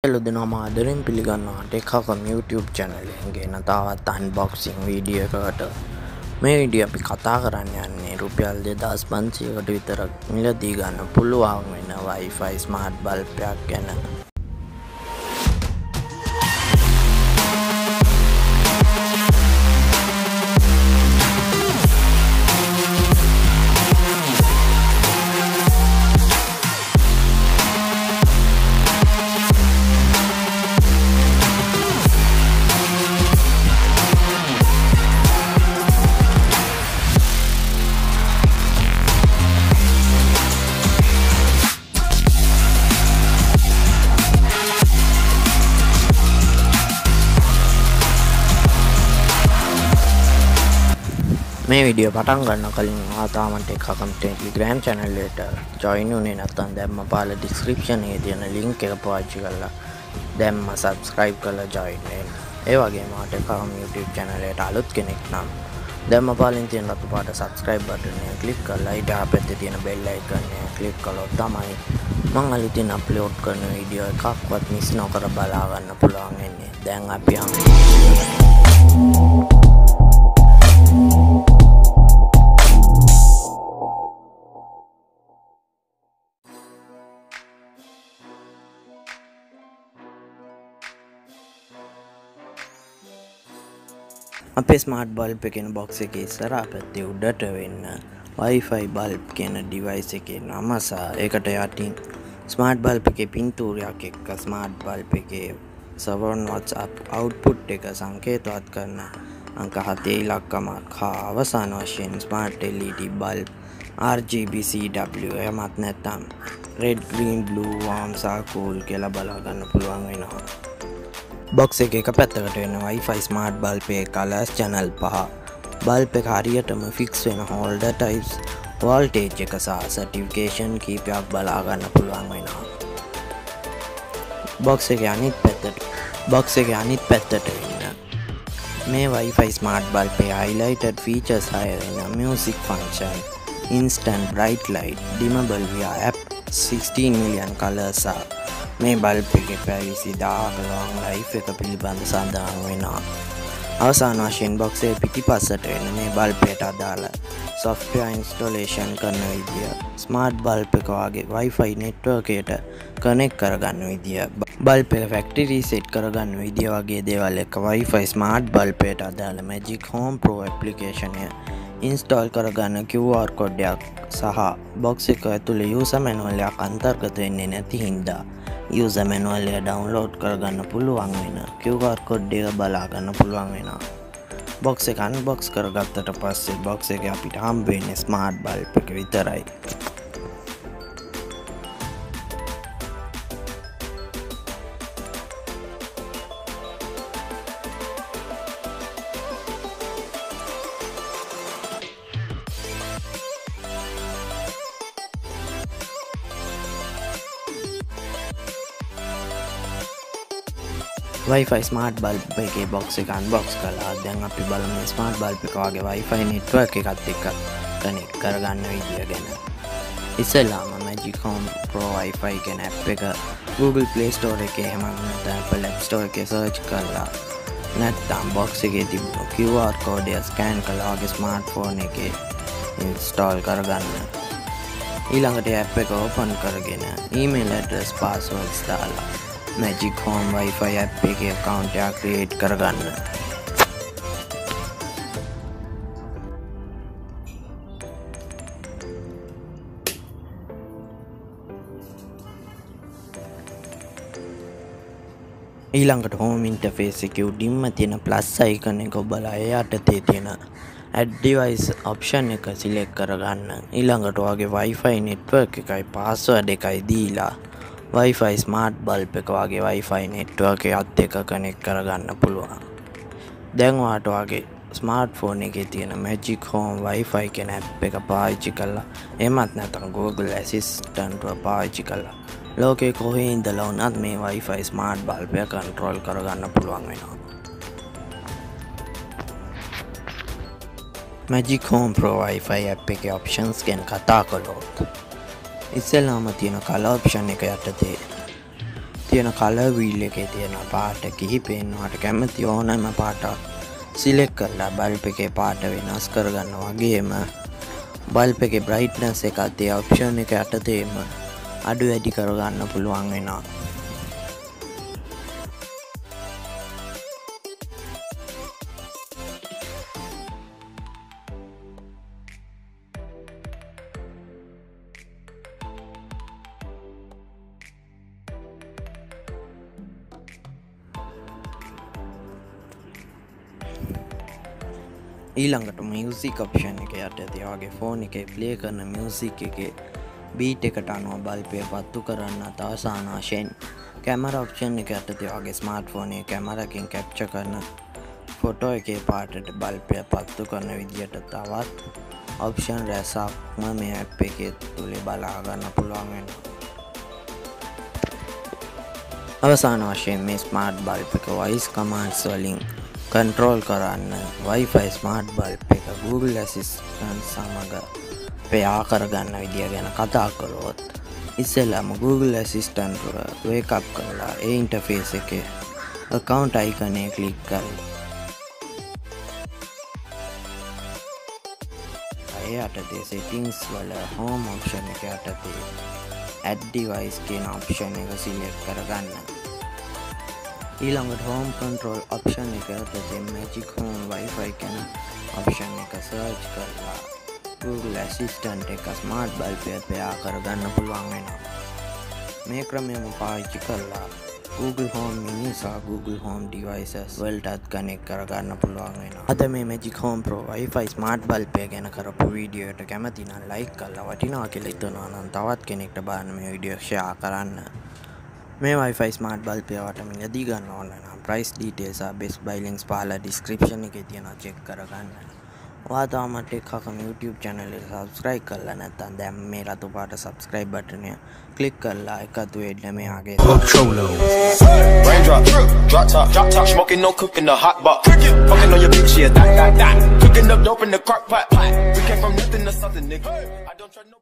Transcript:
Hello දෙනම ආදරෙන් පිළිගන්නවා ටෙක්හකම් YouTube channel එකෙන් ගෙන තවත් unboxing video එකකට. මේ වීඩියෝ අපි කතා කරන්න යන්නේ රුපියල් 2500කට විතර මිලදී ගන්න පුළුවන් වෙන Wi-Fi smart bulb එකක් ගැන. මේ වීඩියෝ පටන් ගන්න කලින් තාම ටෙක්හකම් Telegram channel එකට join වුනේ නැත්නම් දැම්ම පාල description එකේ තියෙන link එක පාවිච්චි කරලා දැම්ම subscribe කරලා join වෙන්න. ඒ වගේම ටෙක්හකම් YouTube channel එකට අලුත් කෙනෙක් නම් දැම්ම පාලින් තියෙන රතු පාට subscribe button එක click කරලා ඊට පැත්තේ තියෙන bell icon එක click කළොත් තමයි මම අලුතින් upload කරන වීඩියෝ එකක්වත් miss නොකර බලා ගන්න පුළුවන් වෙන්නේ. දැන් අපි අපේ ස්මාර්ට් බල්බ් එකේ බොක්ස් එකේ ඉස්සරහා පැත්තේ උඩට වෙන්න Wi-Fi bulb කියන device එකේ නම සහ ඒකට යටින් ස්මාර්ට් බල්බ් එකේ පින්තූරයක් එක්ක ස්මාර්ට් බල්බ් එකේ 7 watts output එක සංකේතවත් කරන අංක 7 ඉලක්කමක් හා අවසාන වශයෙන් smart LED bulb RGB CW එමත් නැත්නම් red green blue warm සහ cool කියලා බලා ගන්න පුළුවන් වෙනවා. box එකේ එක පැත්තකට වෙන Wi-Fi smart bulb එකේ colors channel 5. bulb එක හරියටම fix වෙන holder types, voltage එක සහ certification කීපයක් බලා ගන්න පුළුවන් වෙනවා. box එකේ අනිත් පැත්තට වෙන මේ Wi-Fi smart bulb එකේ highlighted features හය වෙන music function, instant bright light, dimmable via app, 16 million colors මේ බල්බ් එකේ පැවිසි 1000 long life එක පිළිබඳ සඳහන් වෙනවා. අවසාන වශයෙන් box එකේ පිටිපස්සට වෙන මේ බල්බ් එකට අදාළ software installation කරන විදිය, smart bulb එක වගේ Wi-Fi network එකට connect කරගන්න විදිය, බල්බ් එක factory reset කරගන්න විදිය වගේ දේවල් එක Wi-Fi smart bulb එකට අදාළ Magic Home Pro application එක install කරගන්න QR code එකක් සහ box එක ඇතුලේ user manual එකක් අන්තර්ගත වෙන්නේ නැති හින්දා user manual එක download කරගන්න පුළුවන් වෙන QR code එක බලා ගන්න පුළුවන් වෙනවා. box එක unbox කරගත්තට පස්සේ box එකේ අපිට හම්බ වෙන්නේ smart bulb එක විතරයි. Wi-Fi smart bulb එකේ box එක unbox කළා. දැන් අපි බලමු smart bulb එක වගේ Wi-Fi network එකත් එක්ක connect කරගන්න විදිය ගැන. ඉස්සෙල්ලාම Magic Home Pro Wi-Fi කියන app එක Google Play Store එකේ එහෙම නැත්නම් Apple App Store එකේ search කරලා නැත්නම් box එකේ තිබුණු QR code එක scan කළා වගේ smartphone එකේ install කරගන්න. ඊළඟට app එක open කරගෙන email address passwords දාලා Magic Home Wi-Fi app එකේ account එක create කරගන්න. ඊළඟට home interface එකේ උඩින්ම තියෙන plus icon එක ඔබලා යටතේ තියෙන add device option එක select කරගන්න. ඊළඟට ඔයගේ Wi-Fi network එකයි password එකයි දීලා Wi-Fi smart bulb එක වගේ Wi-Fi network එකත් එක්ක connect කරගන්න පුළුවන්. දැන් ඔයාට ඔයාගේ smartphone එකේ තියෙන Magic Home Wi-Fi කියන app එක පාවිච්චි කරලා එමත් නැත්නම් Google Assistant එක පාවිච්චි කරලා ලෝකේ කොහේ ඉඳලා වුණත් මේ Wi-Fi smart bulb එක control කරගන්න පුළුවන් වෙනවා. Magic Home Pro Wi-Fi app එකේ options ගැන කතා කළොත් ඉස්සෙල්ලාම තියෙන color option එක යටතේ තියෙන කලර් වීල් එකේ තියෙන පාට කිහිපෙන් ඔයාලට කැමති ඕනෑම පාටක් සිලෙක්ට් කරලා බල්බ් එකේ පාට වෙනස් කරගන්න වගේම බල්බ් එකේ බ්‍රයිට්නස් එකත් ඒ ඔප්ෂන් එක යටතේම අඩු වැඩි කරගන්න පුළුවන් වෙනවා. ඊළඟට මියුසික් ඔප්ෂන් එක යටතේ ඔයාගේ ෆෝන් එකේ ප්ලේ කරන මියුසික් එකේ බීට් එකට අනුව බල්බ් එක පත්තු කරන්නත් අවසාන වශයෙන් කැමරා ඔප්ෂන් එක යටතේ ඔයාගේ ස්මාර්ට්ෆෝන් එකේ කැමරාවකින් කැප්චර් කරන ෆොටෝ එකේ පාටට බල්බ් එක පත්තු කරන විදියට තවත් ඔප්ෂන් රැසක්ම මේ ඇප් එකේ තුල බලා ගන්න පුළුවන් වෙනවා. අවසාන වශයෙන් මේ ස්මාර්ට් බල්බ් එක වොයිස් කමාන්ඩ්ස් වලින් कंट्रोल කරන්න Wifi Smart Bulb එක Google Assistant සමග පෙයා කරගන්න විදිය ගැන කතා කරොත් ඉස්සෙල්ලාම Google Assistant එක wake up කරලා ඒ ඉන්ටර්ෆේස් එකේ account icon එක ක්ලික් කරලා ඒ යටතේ settings වල home option එක යටතේ add device කියන option එක select කරගන්න. ඊළඟට home control option එක යටතේ magic home wifi කියන option එක search කරලා Google Assistant එක smart bulb එක පෙයා කරගන්න පුළුවන් වෙනවා. මේ ක්‍රමයම පාවිච්චි කරලා Google Home mini සහ Google Home devices වලටත් connect කරගන්න පුළුවන් වෙනවා. අද මේ Magic Home Pro Wifi Smart Bulb එක ගැන කරපු වීඩියෝ එකට කැමති නම් like කරලා වටිනවා කියලා හිතනවා නම් තවත් කෙනෙක්ට බලන්න මේ වීඩියෝ share කරන්න. මේ Wifi Smart Bulb එකට මිලදී ගන්න ඕන නම් price details සහ best buy links පහළ description එකේ තියෙනවා check කරගන්න. ඔයා තාමත් එක්කම YouTube channel එක subscribe කරලා නැත්නම් දැන් මේ රතු පාට subscribe button එක click කරලා එකතු වෙන්න මෙයාගේ raindrop drop top smoking no cooking the hot pot fucking on your bitch yeah that cooking up dope in the crock pot we came from nothing to something nigga I don't try no